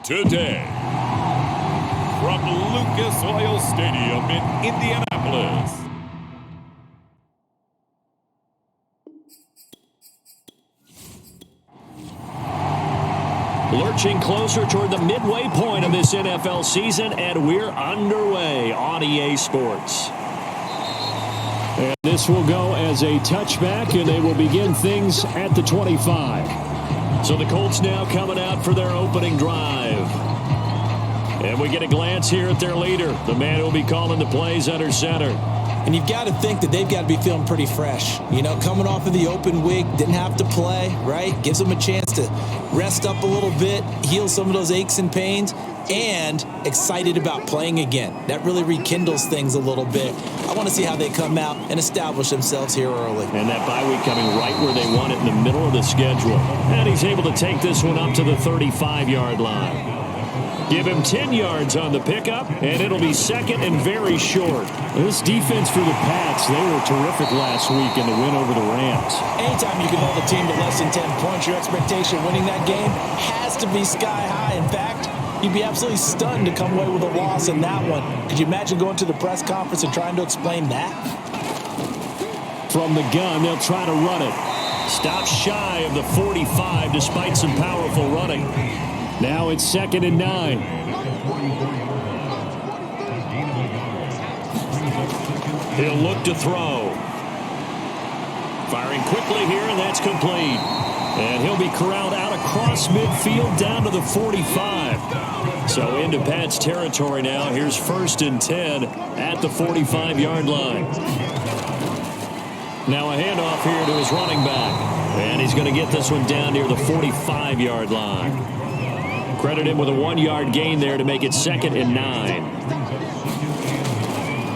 today. From Lucas Oil Stadium in Indianapolis. Lurching closer toward the midway point of this NFL season, and we're underway on EA Sports. And this will go as a touchback, and they will begin things at the 25. So the Colts now coming out for their opening drive. And we get a glance here at their leader, the man who will be calling the plays under center. And you've got to think that they've got to be feeling pretty fresh. You know, coming off of the open week, didn't have to play, right? Gives them a chance to rest up a little bit, heal some of those aches and pains, and excited about playing again. That really rekindles things a little bit. I want to see how they come out and establish themselves here early. And that bye week coming right where they want it in the middle of the schedule. And he's able to take this one up to the 35-yard line. Give him 10 yards on the pickup, and it'll be second and very short. This defense for the Pats, they were terrific last week in the win over the Rams. Anytime you can hold a team to less than 10 points, your expectation winning that game has to be sky high. In fact, you'd be absolutely stunned to come away with a loss in that one. Could you imagine going to the press conference and trying to explain that? From the gun, they'll try to run it. Stops shy of the 45 despite some powerful running. Now it's 2nd and 9. He'll look to throw. Firing quickly here, and that's complete. And he'll be corralled out across midfield down to the 45. So into Pat's territory now. Here's 1st and 10 at the 45-yard line. Now a handoff here to his running back. And he's going to get this one down near the 45-yard line. Credit him with a 1-yard gain there to make it 2nd and 9.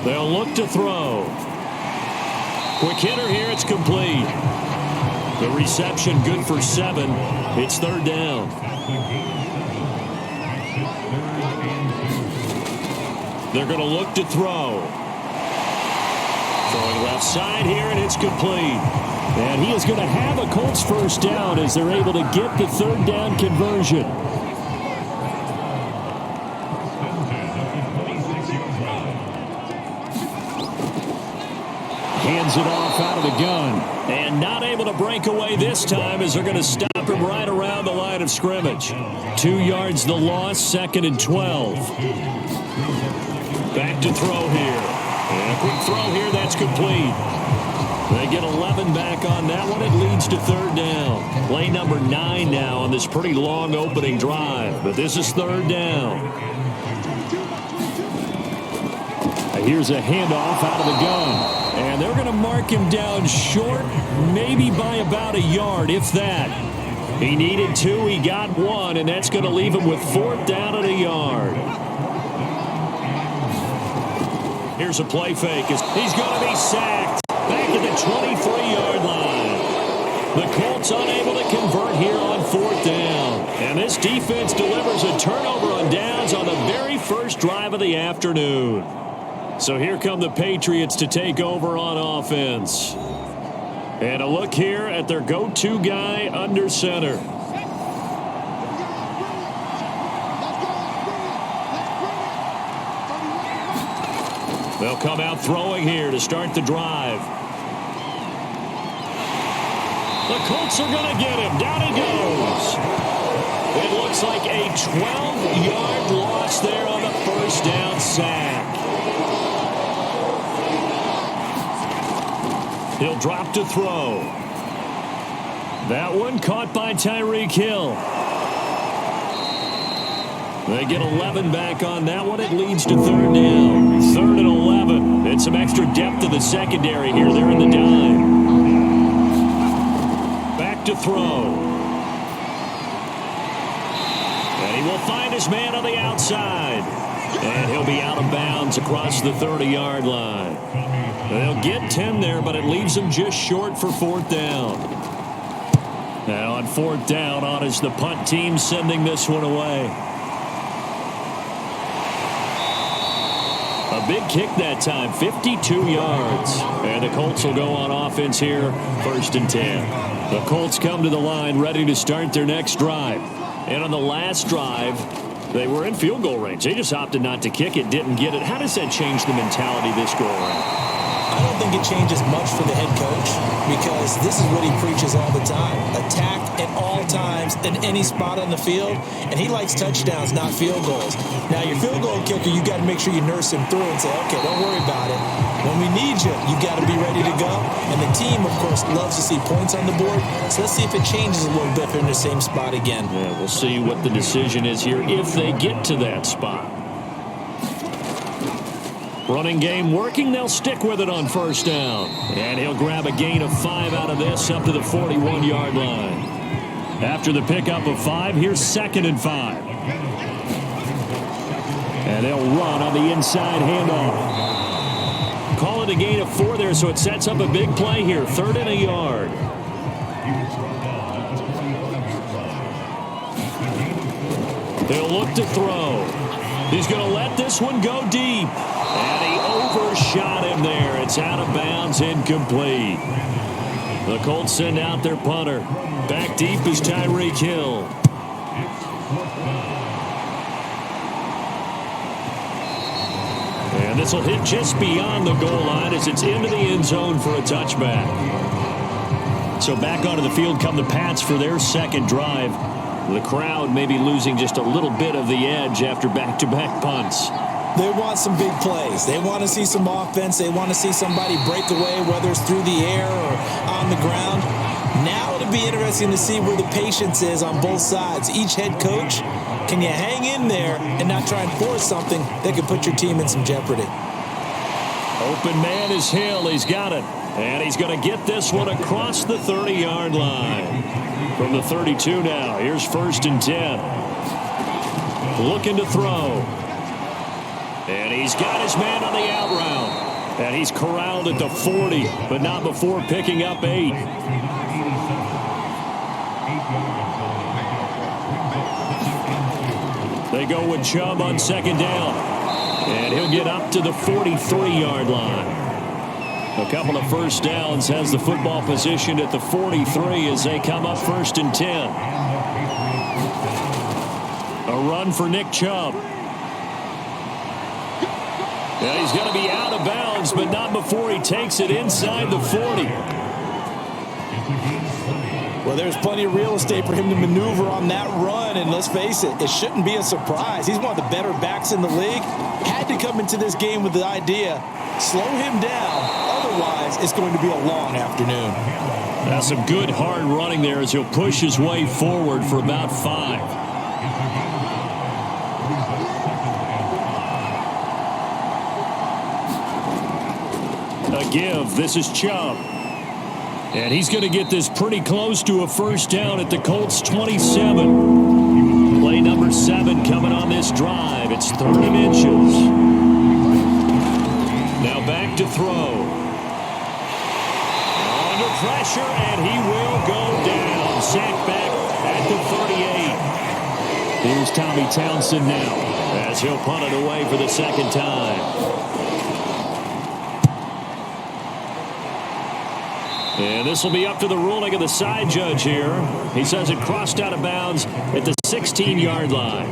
They'll look to throw. Quick hitter here, it's complete. The reception good for 7. It's 3rd down. They're going to look to throw. Throwing left side here, and it's complete. And he is going to have a Colts first down as they're able to get the 3rd down conversion. Hands it off out of the gun. And not able to break away this time as they're going to stop him right around the line of scrimmage. 2 yards the loss, 2nd and 12. Back to throw here. And a quick throw here, that's complete. They get 11 back on that one. It leads to 3rd down. Play number 9 now on this pretty long opening drive. But this is 3rd down. Here's a handoff out of the gun. And they're going to mark him down short, maybe by about a yard, if that. He needed 2, he got 1, and that's going to leave him with 4th down and a yard. Here's a play fake. He's going to be sacked back at the 23-yard line. The Colts unable to convert here on 4th down. And this defense delivers a turnover on downs on the very first drive of the afternoon. So here come the Patriots to take over on offense. And a look here at their go-to guy under center. They'll come out throwing here to start the drive. The Colts are going to get him. Down he goes. It looks like a 12-yard loss there on the first down sack. He'll drop to throw. That one caught by Tyreek Hill. They get 11 back on that one. It leads to 3rd down. 3rd and 11. And some extra depth to the secondary here. They're in the dime. Back to throw. And he will find his man on the outside. And he'll be out of bounds across the 30-yard line. They'll get 10 there, but it leaves them just short for 4th down. Now on 4th down, on is the punt team sending this one away. A big kick that time, 52 yards. And the Colts will go on offense here, 1st and 10. The Colts come to the line ready to start their next drive. And on the last drive, They were in field goal range. They just opted not to kick it, didn't get it. How does that change the mentality this go around? I don't think it changes much for the head coach because this is what he preaches all the time. Attack at all times in any spot on the field, and he likes touchdowns, not field goals. Now, your field goal kicker, you got to make sure you nurse him through and say, okay, don't worry about it. When we need you, you got to be ready to go. And the team, of course, loves to see points on the board. So let's see if it changes a little bit if they're in the same spot again. Yeah, we'll see what the decision is here if they get to that spot. Running game working. They'll stick with it on first down. And he'll grab a gain of 5 out of this up to the 41-yard line. After the pickup of 5, here's 2nd and 5. And they'll run on the inside handoff. Call it a gain of 4 there, so it sets up a big play here. 3rd and a yard. They'll look to throw. He's going to let this one go deep. And he overshot him there. It's out of bounds, incomplete. The Colts send out their punter. Back deep is Tyreek Hill. And this will hit just beyond the goal line as it's into the end zone for a touchback. So back onto the field come the Pats for their second drive. The crowd may be losing just a little bit of the edge after back-to-back punts. They want some big plays. They want to see some offense. They want to see somebody break away, whether it's through the air or on the ground. Now it'll be interesting to see where the patience is on both sides. Each head coach, can you hang in there and not try and force something that could put your team in some jeopardy? Open man is Hill. He's got it. And he's going to get this one across the 30-yard line. From the 32 now, here's 1st and 10. Looking to throw. And he's got his man on the out route. And he's corralled at the 40, but not before picking up 8. They go with Chubb on 2nd down. And he'll get up to the 43-yard line. A couple of first downs, has the football positioned at the 43 as they come up 1st and 10. A run for Nick Chubb. And he's going to be out of bounds, but not before he takes it inside the 40. Well, there's plenty of real estate for him to maneuver on that run, and let's face it, it shouldn't be a surprise. He's one of the better backs in the league. Had to come into this game with the idea, slow him down, otherwise it's going to be a long afternoon. That's some good hard running there as he'll push his way forward for about 5. A give. This is Chubb. And he's going to get this pretty close to a first down at the Colts 27. Play number 7 coming on this drive. It's 30 inches. Now back to throw. Under pressure, and he will go down. Sacked back at the 38. Here's Tommy Townsend now as he'll punt it away for the 2nd time. And this will be up to the ruling of the side judge here. He says it crossed out of bounds at the 16-yard line.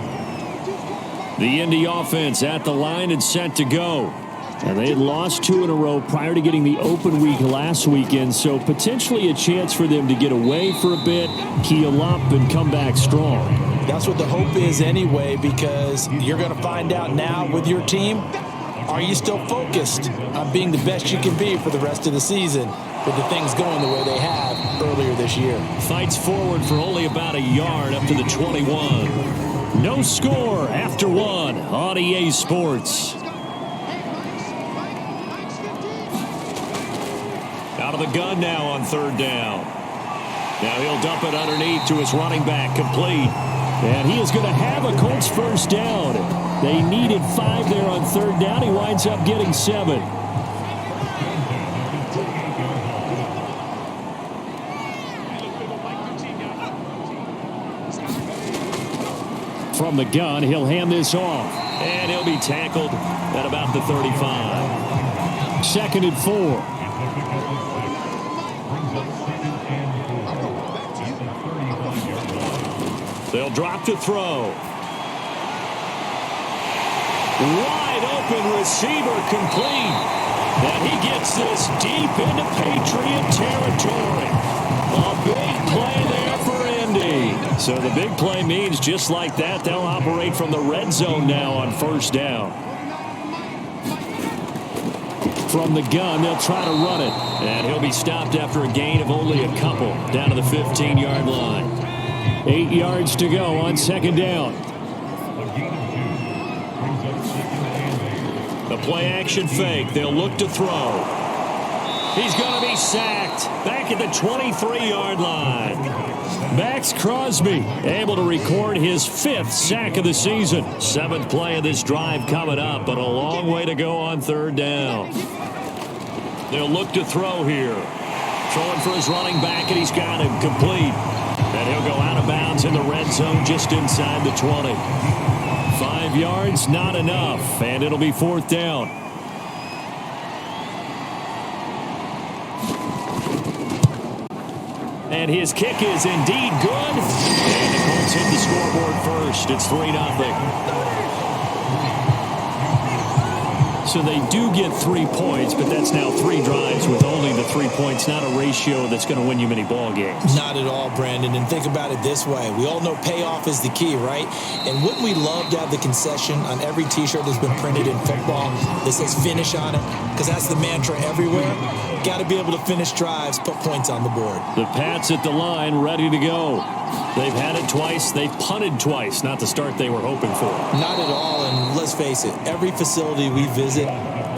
The Indy offense at the line and set to go. And they had lost 2 in a row prior to getting the open week last weekend, so potentially a chance for them to get away for a bit, heal up, and come back strong. That's what the hope is anyway, because you're going to find out now with your team, are you still focused on being the best you can be for the rest of the season with the things going the way they have earlier this year? Fights forward for only about a yard up to the 21. No score after 1 on EA Sports. Out of the gun now on 3rd down. Now he'll dump it underneath to his running back, complete. And he is going to have a Colts first down. They needed 5 there on 3rd down. He winds up getting 7. From the gun, he'll hand this off. And he'll be tackled at about the 35. 2nd and 4. They'll drop to throw. Wide open receiver complete. And he gets this deep into Patriot territory. A big play there for Indy. So the big play means just like that, they'll operate from the red zone now on first down. From the gun, they'll try to run it. And he'll be stopped after a gain of only a couple down to the 15-yard line. 8 yards to go on second down. The play action fake. They'll look to throw. He's going to be sacked back at the 23-yard line. Max Crosby able to record his 5th sack of the season. 7th play of this drive coming up, but a long way to go on third down. They'll look to throw here. Throwing for his running back, and he's got him complete. And he'll go out of bounds in the red zone just inside the 20. 5 yards, not enough, and it'll be fourth down. And his kick is indeed good. And the Colts hit the scoreboard first. It's 3-0. So they do get 3 points, but that's now 3 drives with only the 3 points, not a ratio that's going to win you many ball games. Not at all, Brandon. And think about it this way. We all know payoff is the key, right? And wouldn't we love to have the concession on every T-shirt that's been printed in football that says finish on it? Because that's the mantra everywhere. Got to be able to finish drives, put points on the board. The Pats at the line, ready to go. They've had it twice. They've punted twice. Not the start they were hoping for. Not at all. And let's face it, every facility we visit,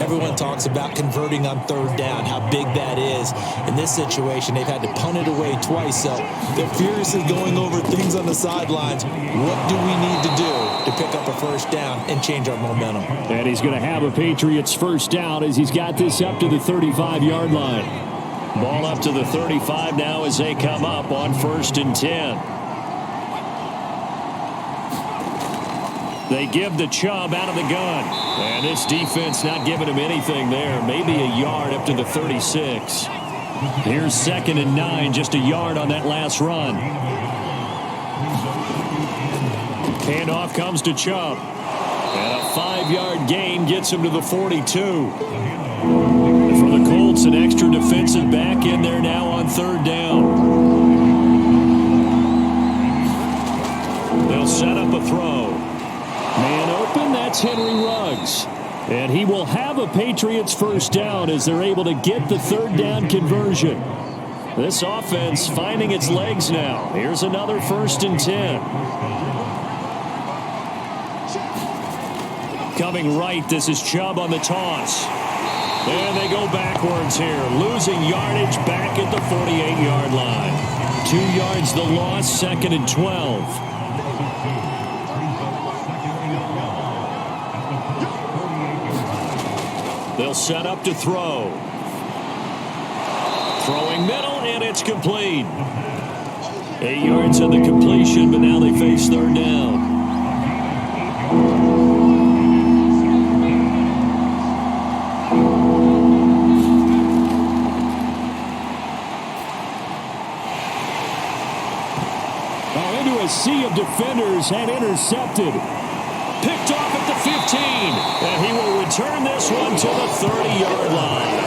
everyone talks about converting on third down, how big that is. In this situation, they've had to punt it away twice. So they're furiously going over things on the sidelines. What do we need to do to pick up a first down and change our momentum? And he's going to have a Patriots first down as he's got this up to the 35-yard line. Ball up to the 35 now as they come up on 1st and 10. They give the Chubb out of the gun. And this defense not giving him anything there. Maybe a yard up to the 36. Here's 2nd and 9, just a yard on that last run. Handoff comes to Chubb. And a 5-yard gain gets him to the 42. And for the Colts, an extra defensive back in there now on third down. They'll set up a throw. Man open, that's Henry Ruggs. And he will have a Patriots first down as they're able to get the third down conversion. This offense finding its legs now. Here's another 1st and 10. Coming right, this is Chubb on the toss. And they go backwards here, losing yardage back at the 48-yard line. 2 yards the loss, 2nd and 12. They'll set up to throw. Throwing middle, and it's complete. 8 yards on the completion, but now they face third down. Into a sea of defenders and intercepted. Picked off at the 15, and he will return this one to the 30-yard line.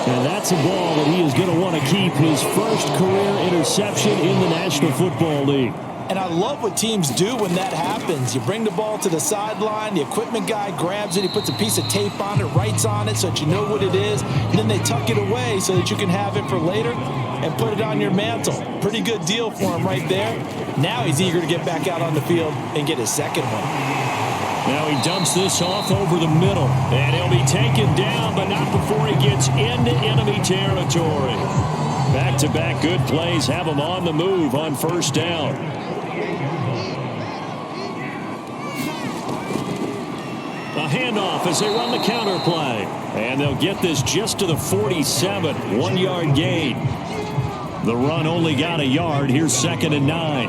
And that's a ball that he is going to want to keep, his first career interception in the National Football League. And I love what teams do when that happens. You bring the ball to the sideline, the equipment guy grabs it, he puts a piece of tape on it, writes on it so that you know what it is, and then they tuck it away so that you can have it for later and put it on your mantle. Pretty good deal for him right there. Now he's eager to get back out on the field and get his second one. Now he dumps this off over the middle, and he'll be taken down, but not before he gets into enemy territory. Back-to-back good plays have him on the move on first down. A handoff as they run the counter play. And they'll get this just to the 47. 1-yard gain. The run only got a yard. Here's 2nd and 9.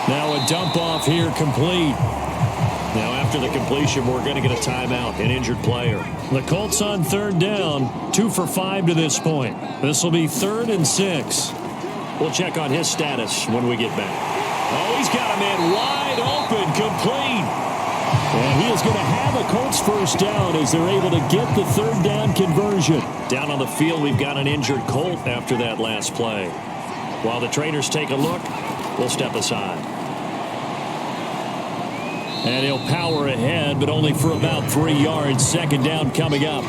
Now a dump off here complete. Now after the completion, we're going to get a timeout, an injured player. The Colts on third down, 2 for 5 to this point. This will be 3rd and 6. We'll check on his status when we get back. Oh, he's got a man wide open, complete. And he is going to have a Colts first down as they're able to get the third down conversion. Down on the field, we've got an injured Colt after that last play. While the traders take a look, we'll step aside. And he'll power ahead, but only for about 3 yards. Second down coming up.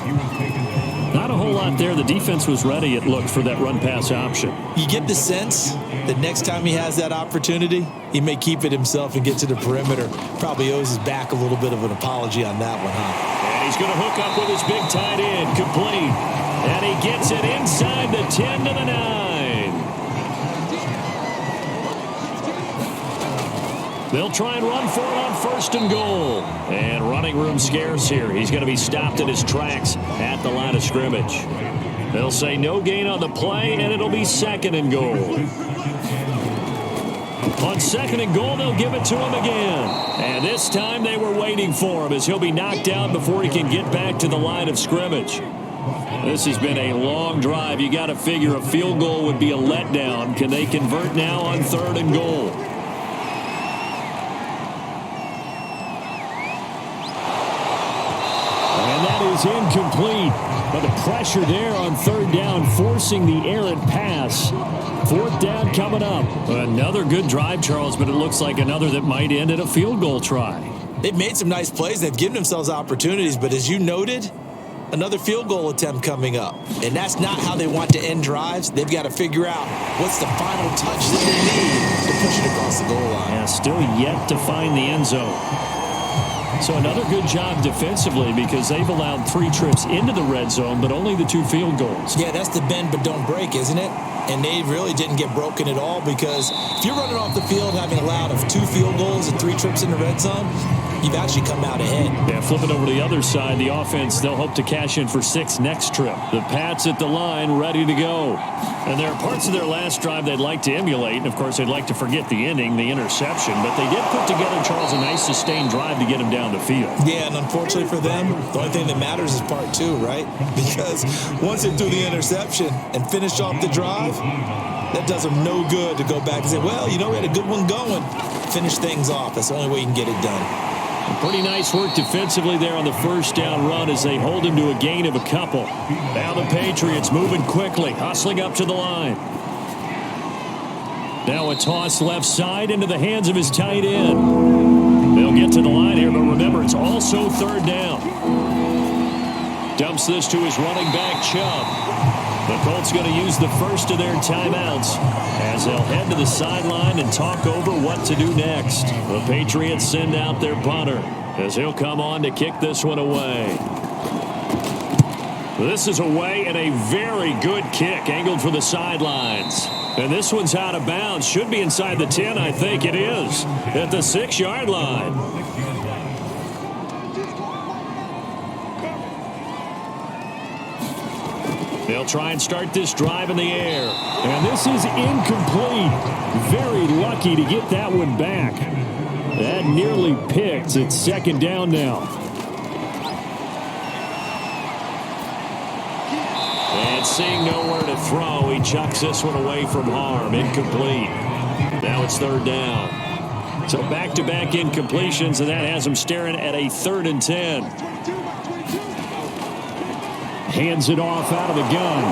Not a whole lot there. The defense was ready, it looked, for that run-pass option. You get the sense that next time he has that opportunity, he may keep it himself and get to the perimeter. Probably owes his back a little bit of an apology on that one, huh? And he's going to hook up with his big tight end, complete. And he gets it inside the 10 to the 9. They'll try and run for it on first and goal. And running room scarce here. He's going to be stopped in his tracks at the line of scrimmage. They'll say no gain on the play, and it'll be second and goal. On second and goal, they'll give it to him again. And this time they were waiting for him as he'll be knocked down before he can get back to the line of scrimmage. This has been a long drive. You got to figure a field goal would be a letdown. Can they convert now on third and goal? Is incomplete, but the pressure there on third down forcing the errant pass. Fourth down coming up. Another good drive, Charles, but it looks like another that might end in a field goal try. They've made some nice plays. They've given themselves opportunities, but as you noted, another field goal attempt coming up. And that's not how they want to end drives. They've got to figure out what's the final touch that they need to push it across the goal line. Yeah, still yet to find the end zone. So another good job defensively because they've allowed 3 trips into the red zone, but only the 2 field goals. Yeah, that's the bend but don't break, isn't it? And they really didn't get broken at all because if you're running off the field having allowed of 2 field goals and 3 trips in the red zone, you've actually come out ahead. Yeah, flipping over to the other side, the offense, they'll hope to cash in for 6 next trip. The Pats at the line, ready to go. And there are parts of their last drive they'd like to emulate. And, of course, they'd like to forget the ending, the interception. But they did put together, Charles, a nice sustained drive to get him down the field. Yeah, and unfortunately for them, the only thing that matters is part 2, right? Because once they do the interception and finish off the drive, that does them no good to go back and say, well, you know, we had a good one going. Finish things off. That's the only way you can get it done. Pretty nice work defensively there on the first down run as they hold him to a gain of a couple. Now the Patriots moving quickly, hustling up to the line. Now a toss left side into the hands of his tight end. They'll get to the line here, but remember, it's also third down. Dumps this to his running back, Chubb. The Colts going to use the first of their timeouts as they'll head to the sideline and talk over what to do next. The Patriots send out their punter as he'll come on to kick this one away. This is away and a very good kick angled for the sidelines. And this one's out of bounds. Should be inside the 10, I think it is, at the 6-yard line. They'll try and start this drive in the air. And this is incomplete. Very lucky to get that one back. That nearly picked. It's second down now. And seeing nowhere to throw, he chucks this one away from harm. Incomplete. Now it's third down. So back-to-back incompletions, and that has him staring at a 3rd and 10. Hands it off out of the gun.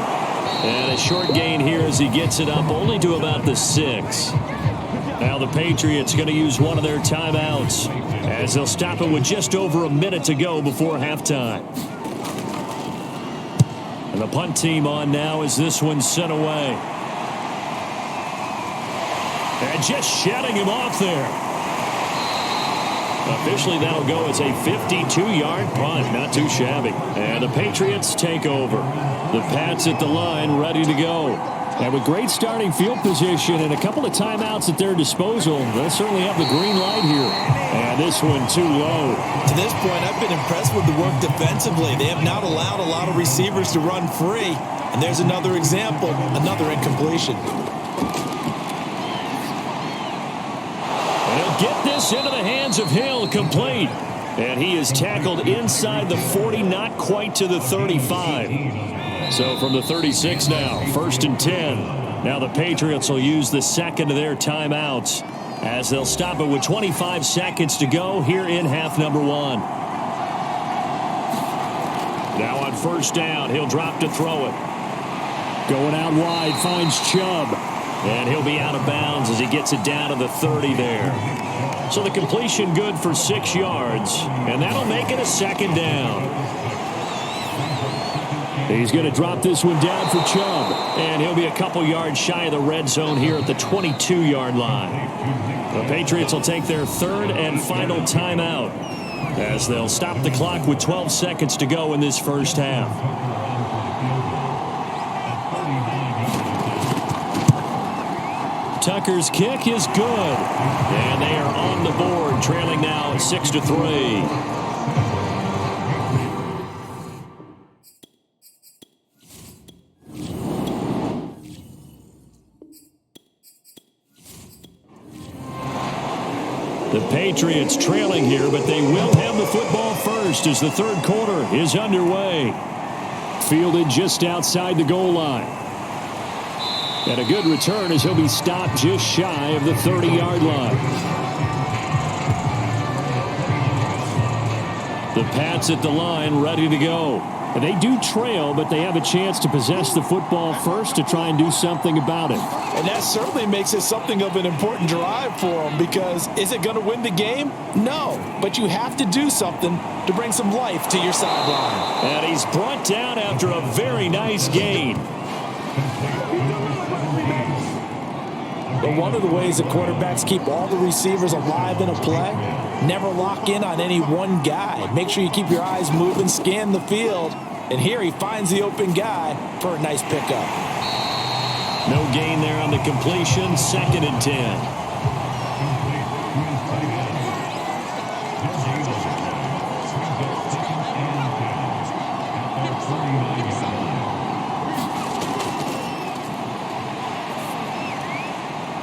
And a short gain here as he gets it up only to about the 6. Now the Patriots going to use one of their timeouts as they'll stop it with just over a minute to go before halftime. And the punt team on now as this one's sent away. And just shedding him off there. Officially, that'll go as a 52-yard punt. Not too shabby. And the Patriots take over. The Pats at the line, ready to go. And with great starting field position and a couple of timeouts at their disposal, they'll certainly have the green light here. And this one too low. To this point, I've been impressed with the work defensively. They have not allowed a lot of receivers to run free. And there's another example, another incompletion. Get this into the hands of Hill, complete. And he is tackled inside the 40, not quite to the 35. So from the 36 now, 1st and 10. Now the Patriots will use the second of their timeouts as they'll stop it with 25 seconds to go here in half number one. Now on first down, he'll drop to throw it. Going out wide, finds Chubb. And he'll be out of bounds as he gets it down to the 30 there. So the completion good for 6 yards, and that'll make it a second down. He's going to drop this one down for Chubb, and he'll be a couple yards shy of the red zone here at the 22-yard line. The Patriots will take their third and final timeout as they'll stop the clock with 12 seconds to go in this first half. Tucker's kick is good, and they are on the board, trailing now 6-3. The Patriots trailing here, but they will have the football first as the third quarter is underway. Fielded just outside the goal line. And a good return as he'll be stopped just shy of the 30-yard line. The Pats at the line ready to go. And they do trail, but they have a chance to possess the football first to try and do something about it. And that certainly makes it something of an important drive for them, because is it going to win the game? No, but you have to do something to bring some life to your sideline. And he's brought down after a very nice gain. But one of the ways that quarterbacks keep all the receivers alive in a play, never lock in on any one guy. Make sure you keep your eyes moving, scan the field. And here he finds the open guy for a nice pickup. No gain there on the completion. 2nd and 10.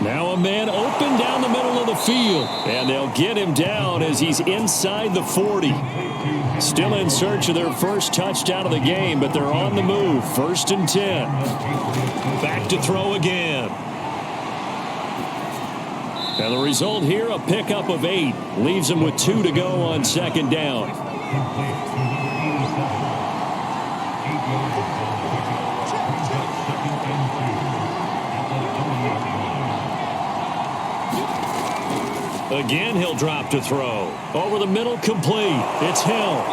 Now a man open down the middle of the field. And they'll get him down as he's inside the 40. Still in search of their first touchdown of the game, but they're on the move. 1st and 10. Back to throw again. And the result here, a pickup of 8. Leaves them with 2 to go on 2nd down. Again, he'll drop to throw. Over the middle, complete. It's Hill.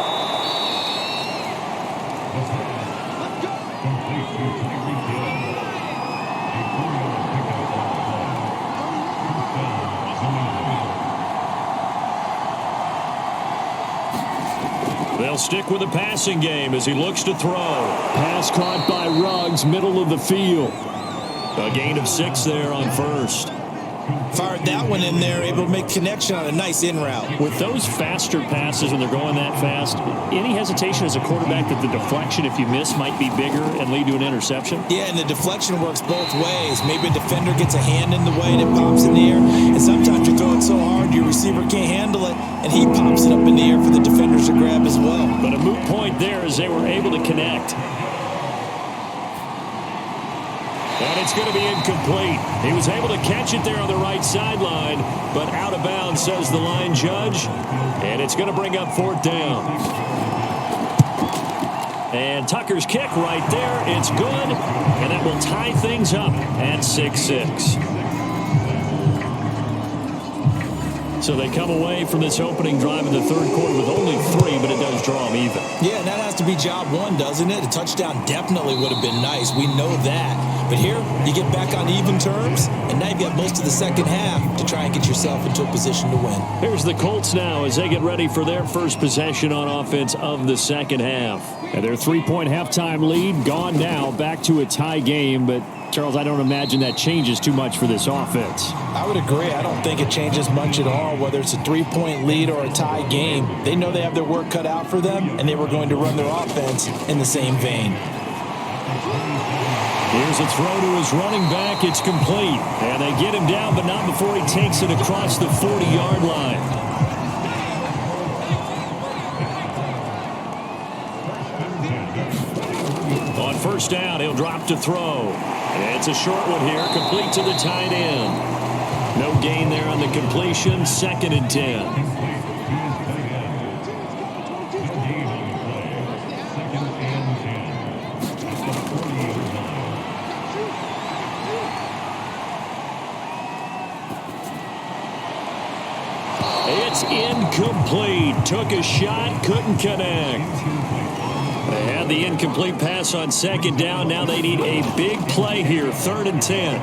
They'll stick with the passing game as he looks to throw. Pass caught by Ruggs, middle of the field. A gain of 6 there on first. Fired that one in there, able to make connection on a nice in route. With those faster passes when they're going that fast, any hesitation as a quarterback that the deflection, if you miss, might be bigger and lead to an interception? Yeah, and the deflection works both ways. Maybe a defender gets a hand in the way and it pops in the air. And sometimes you throw it so hard your receiver can't handle it, and he pops it up in the air for the defenders to grab as well. But a moot point there as they were able to connect. And it's going to be incomplete. He was able to catch it there on the right sideline, but out of bounds, says the line judge. And it's going to bring up 4th down. And Tucker's kick right there. It's good. And that will tie things up at 6-6. So they come away from this opening drive in the third quarter with only 3, but it does draw them even. Yeah, and that has to be job 1, doesn't it? A touchdown definitely would have been nice. We know that. But here, you get back on even terms, and now you've got most of the second half to try and get yourself into a position to win. Here's the Colts now as they get ready for their first possession on offense of the second half. And their 3-point halftime lead gone now, back to a tie game. But, Charles, I don't imagine that changes too much for this offense. I would agree. I don't think it changes much at all, whether it's a 3-point lead or a tie game. They know they have their work cut out for them, and they were going to run their offense in the same vein. Here's a throw to his running back. It's complete. And they get him down, but not before he takes it across the 40-yard line. On first down, he'll drop to throw. It's a short one here, complete to the tight end. No gain there on the completion, 2nd and 10. It's incomplete. Took a shot, couldn't connect. They had the incomplete pass on 2nd down. Now they need a big play here, 3rd and 10.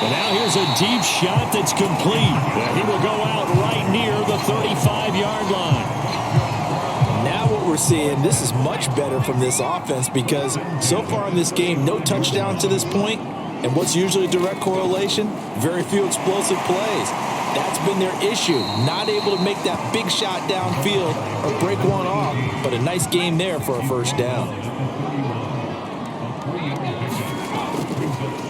And now here's a deep shot that's complete. He will go out right near the 35-yard line. Now what we're seeing, this is much better from this offense because so far in this game, no touchdown to this point. And what's usually a direct correlation? Very few explosive plays. That's been their issue. Not able to make that big shot downfield or break one off. But a nice game there for a first down.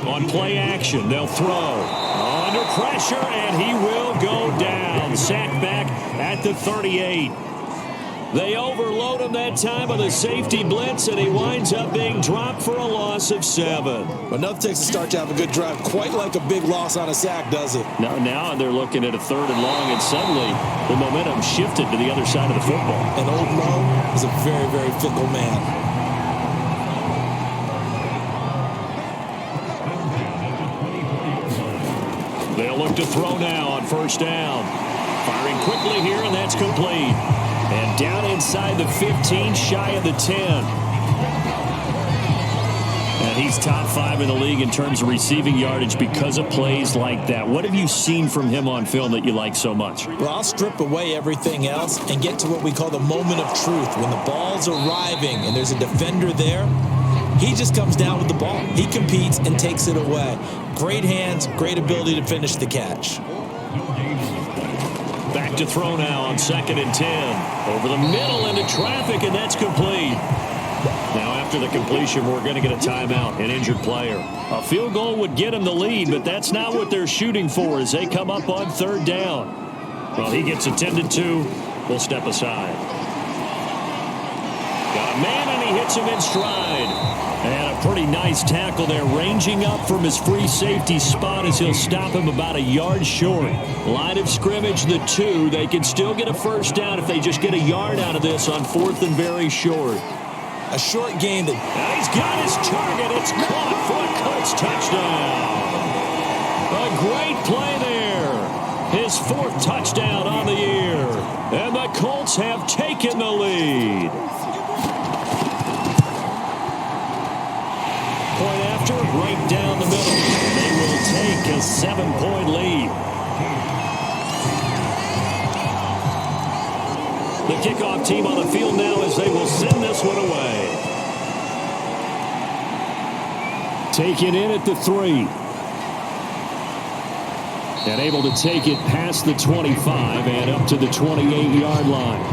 On play action, they'll throw. Under pressure, and he will go down. Sacked back at the 38. They overload him that time with a safety blitz, and he winds up being dropped for a loss of 7. Enough takes to start to have a good drive, quite like a big loss on a sack, does it? Now they're looking at a 3rd and long, and suddenly the momentum shifted to the other side of the football. And old Mo is a very, very fickle man. They'll look to throw now on 1st down. Firing quickly here, and that's complete. And down inside the 15, shy of the 10. And he's top 5 in the league in terms of receiving yardage because of plays like that. What have you seen from him on film that you like so much? Well, I'll strip away everything else and get to what we call the moment of truth. When the ball's arriving and there's a defender there, he just comes down with the ball. He competes and takes it away. Great hands, great ability to finish the catch. Back to throw now on 2nd and 10. Over the middle into traffic, and that's complete. Now after the completion, we're going to get a timeout, an injured player. A field goal would get him the lead, but that's not what they're shooting for as they come up on 3rd down. Well, he gets attended to. We'll step aside. Got a man, and he hits him in stride. And a pretty nice tackle there, ranging up from his free safety spot as he'll stop him about a yard short. Line of scrimmage, the 2. They can still get a first down if they just get a yard out of this on 4th and very short. A short game. And he's got his target. It's caught for a Colts touchdown. A great play there. His 4th touchdown on the year. And the Colts have taken the lead. Point after, right down the middle. They will take a 7-point lead. The kickoff team on the field now as they will send this one away. Taken in at the 3. And able to take it past the 25 and up to the 28-yard line.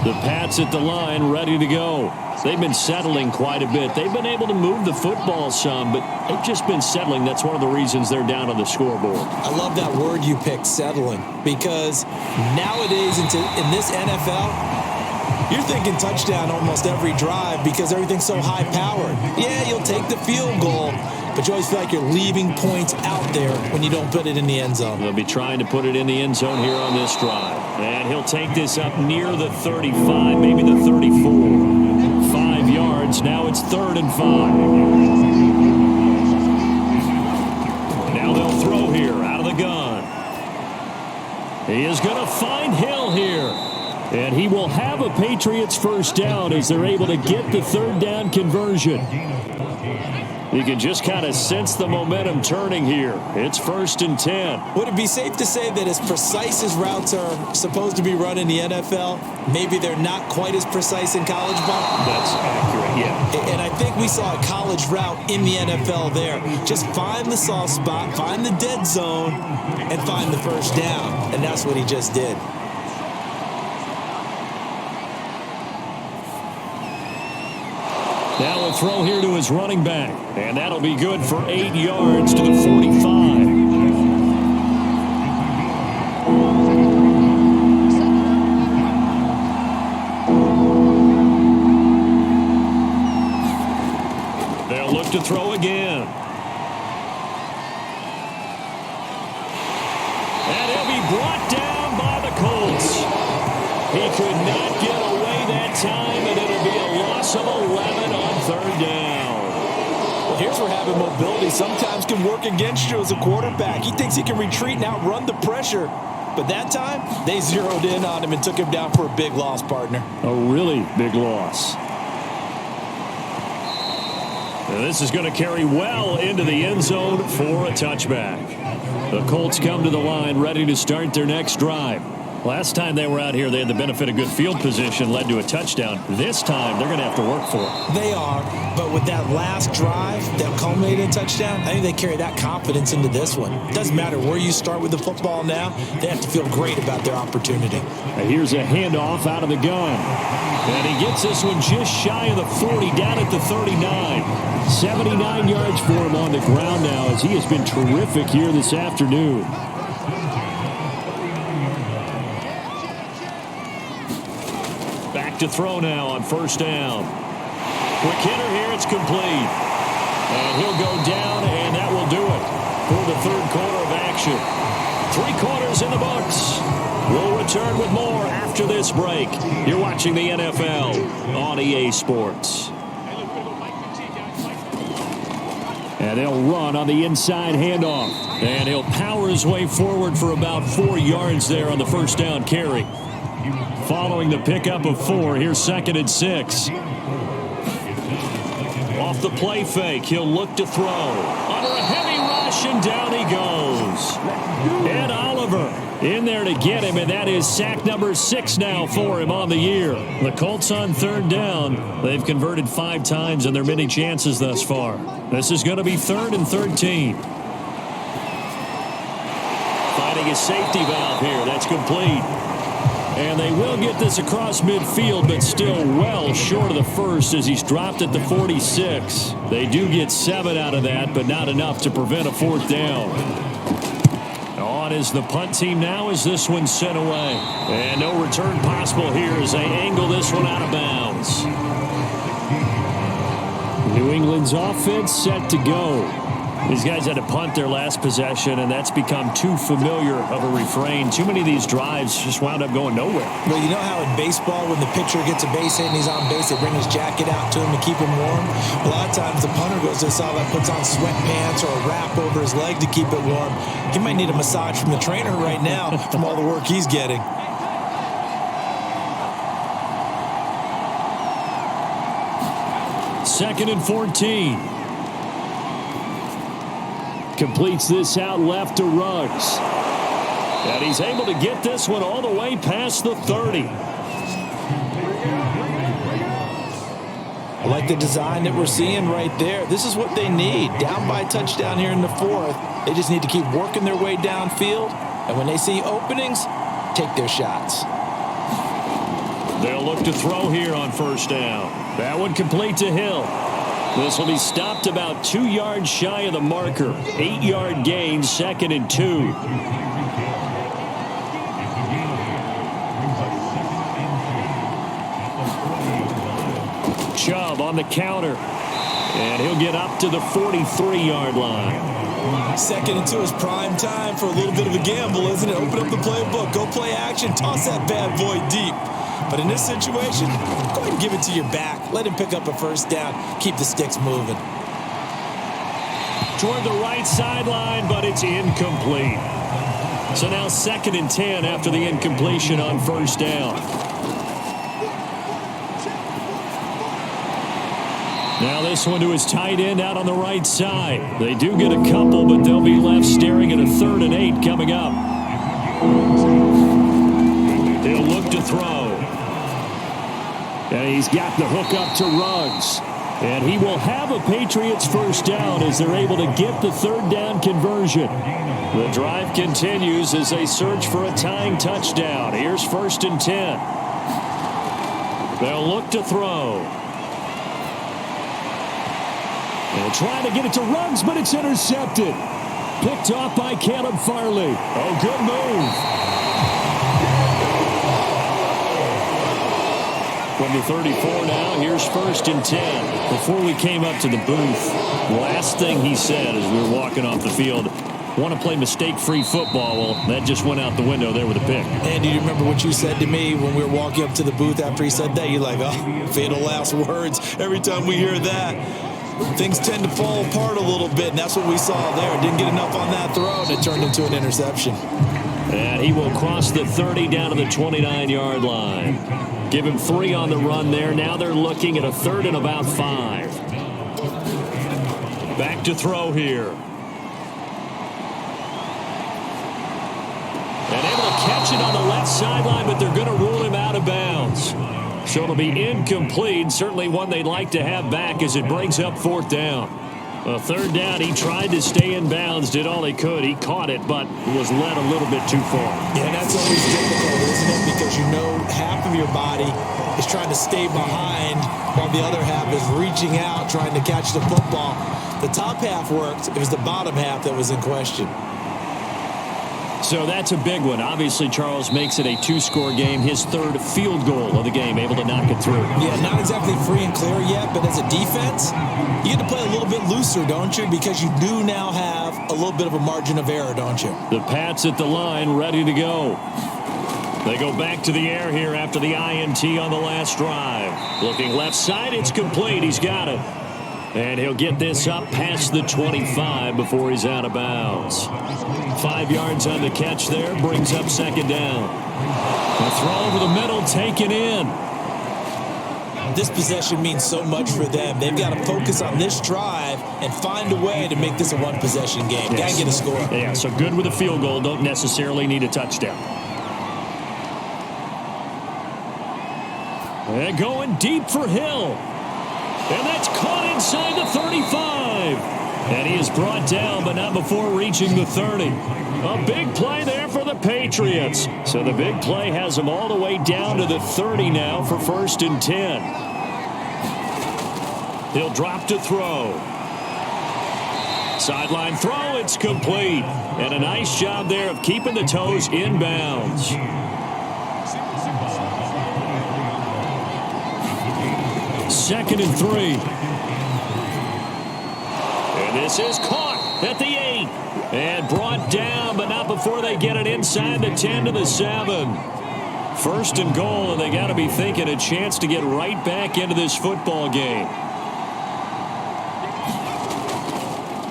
The Pats at the line, ready to go. They've been settling quite a bit. They've been able to move the football some, but they've just been settling. That's one of the reasons they're down on the scoreboard. I love that word you picked, settling, because nowadays in this NFL, you're thinking touchdown almost every drive because everything's so high-powered. Yeah, you'll take the field goal, but you always feel like you're leaving points out there when you don't put it in the end zone. They'll be trying to put it in the end zone here on this drive. And he'll take this up near the 35, maybe the 34. 5 yards. Now it's 3rd and 5. Now they'll throw here out of the gun. He is going to find Hill here. And he will have a Patriots first down as they're able to get the 3rd down conversion. You can just kind of sense the momentum turning here. It's 1st and 10. Would it be safe to say that as precise as routes are supposed to be run in the NFL, maybe they're not quite as precise in college ball? That's accurate, yeah. And I think we saw a college route in the NFL there. Just find the soft spot, find the dead zone, and find the first down. And that's what he just did. Now a throw here to his running back. And that'll be good for 8 yards to the 45. And he'll be brought down by the Colts. He could not get away that time, and it'll be a loss of 11 on third down. Well, here's where having mobility sometimes can work against you as a quarterback. He thinks he can retreat and outrun the pressure. But that time, they zeroed in on him and took him down for a big loss, partner. A really big loss. And this is going to carry well into the end zone for a touchback. The Colts come to the line ready to start their next drive. Last time they were out here, they had the benefit of good field position, led to a touchdown. This time, they're going to have to work for it. They are, but with that last drive that culminated in a touchdown, I think they carry that confidence into this one. It doesn't matter where you start with the football now. They have to feel great about their opportunity. And here's a handoff out of the gun. And he gets this one just shy of the 40, down at the 39. 79 yards for him on the ground now, as he has been terrific here this afternoon. Back to throw now on first down. Quick hitter here, it's complete. And he'll go down, and that will do it for the third quarter of action. 3 quarters in the books. We'll return with more after this break. You're watching the NFL on EA Sports. And they'll run on the inside handoff. And he'll power his way forward for about 4 yards there on the first down carry. Following the pickup of 4, here's 2nd and 6. Off the play fake, he'll look to throw. Under a heavy rush, and down he goes. Ed Oliver in there to get him, and that is sack number 6 now for him on the year. The Colts on third down. They've converted 5 times in their many chances thus far. This is going to be 3rd and 13. Finding a safety valve here. That's complete. And they will get this across midfield, but still well short of the first as he's dropped at the 46. They do get 7 out of that, but not enough to prevent a 4th down. On is the punt team now as this one's sent away. And no return possible here as they angle this one out of bounds. New England's offense set to go. These guys had to punt their last possession, and that's become too familiar of a refrain. Too many of these drives just wound up going nowhere. Well, you know how in baseball, when the pitcher gets a base hit and he's on base, they bring his jacket out to him to keep him warm? A lot of times the punter goes to this outlet, puts on sweatpants or a wrap over his leg to keep it warm. He might need a massage from the trainer right now from all the work he's getting. Second and 14. Completes this out left to Ruggs. And he's able to get this one all the way past the 30. I like the design that we're seeing right there. This is what they need. Down by a touchdown here in the 4th. They just need to keep working their way downfield. And when they see openings, take their shots. They'll look to throw here on first down. That one complete to Hill. This will be stopped about 2 yards shy of the marker. 8-yard gain, 2nd and 2. Chubb on the counter. And he'll get up to the 43-yard line. 2nd and 2 is prime time for a little bit of a gamble, isn't it? Open up the playbook, go play action, toss that bad boy deep. But in this situation, go ahead and give it to your back. Let him pick up a first down. Keep the sticks moving. Toward the right sideline, but it's incomplete. So now 2nd and 10 after the incompletion on first down. Now this one to his tight end out on the right side. They do get a couple, but they'll be left staring at a 3rd and 8 coming up. He'll look to throw. And he's got the hook up to Ruggs. And he will have a Patriots first down as they're able to get the 3rd down conversion. The drive continues as they search for a tying touchdown. Here's 1st and 10. They'll look to throw. They'll try to get it to Ruggs, but it's intercepted. Picked off by Caleb Farley. Oh, good move. From the 34 now, here's 1st and 10. Before we came up to the booth, last thing he said as we were walking off the field, want to play mistake-free football. Well, that just went out the window there with a pick. And do you remember what you said to me when we were walking up to the booth after he said that? You're like, oh, fatal last words. Every time we hear that, things tend to fall apart a little bit, and that's what we saw there. Didn't get enough on that throw, and it turned into an interception. And he will cross the 30 down to the 29-yard line. Give him 3 on the run there. Now they're looking at a 3rd and about 5. Back to throw here. And able to catch it on the left sideline, but they're going to rule him out of bounds. So it'll be incomplete. Certainly one they'd like to have back as it brings up 4th down. A 3rd down, he tried to stay in bounds, did all he could. He caught it, but was led a little bit too far. Yeah, and that's always difficult, isn't it? Because you know half of your body is trying to stay behind while the other half is reaching out, trying to catch the football. The top half worked. It was the bottom half that was in question. So that's a big one. Obviously, Charles makes it a 2-score game. His 3rd field goal of the game, able to knock it through. Yeah, not exactly free and clear yet, but as a defense, you get to play a little bit looser, don't you? Because you do now have a little bit of a margin of error, don't you? The Pats at the line, ready to go. They go back to the air here after the INT on the last drive. Looking left side, it's complete. He's got it. And he'll get this up past the 25 before he's out of bounds. 5 yards on the catch there, brings up 2nd down. A throw over the middle, taken in. This possession means so much for them. They've got to focus on this drive and find a way to make this a one-possession game. Got to get a score. Yeah, so good with a field goal, don't necessarily need a touchdown. And going deep for Hill. And that's caught inside the 35. And he is brought down, but not before reaching the 30. A big play there for the Patriots. So the big play has them all the way down to the 30 now for 1st and 10. He'll drop to throw. Sideline throw, it's complete. And a nice job there of keeping the toes in bounds. 2nd and 3. And this is caught at the 8. And brought down, but not before they get it inside the 10 to the 7. 1st and goal, and they got to be thinking a chance to get right back into this football game.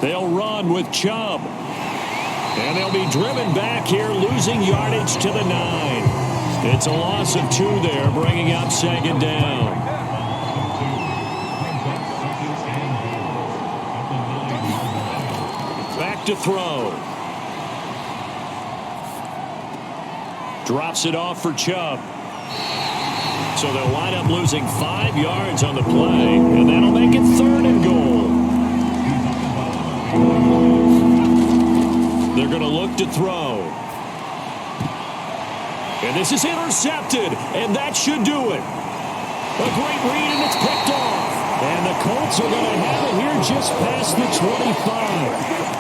They'll run with Chubb. And they'll be driven back here, losing yardage to the 9. It's a loss of 2 there, bringing up 2nd down. Back to throw. Drops it off for Chubb. So they'll wind up losing 5 yards on the play, and that'll make it 3rd and goal. They're going to look to throw. And this is intercepted, and that should do it. A great read, and it's picked off. And the Colts are going to have it here just past the 25.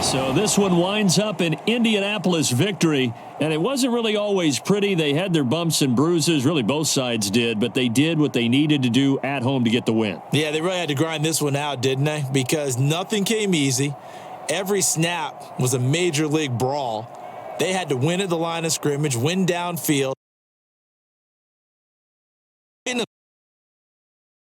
So this one winds up an Indianapolis victory, and it wasn't really always pretty. They had their bumps and bruises, really both sides did, but they did what they needed to do at home to get the win. Yeah, they really had to grind this one out, didn't they? Because nothing came easy. Every snap was a major league brawl. They had to win at the line of scrimmage, win downfield.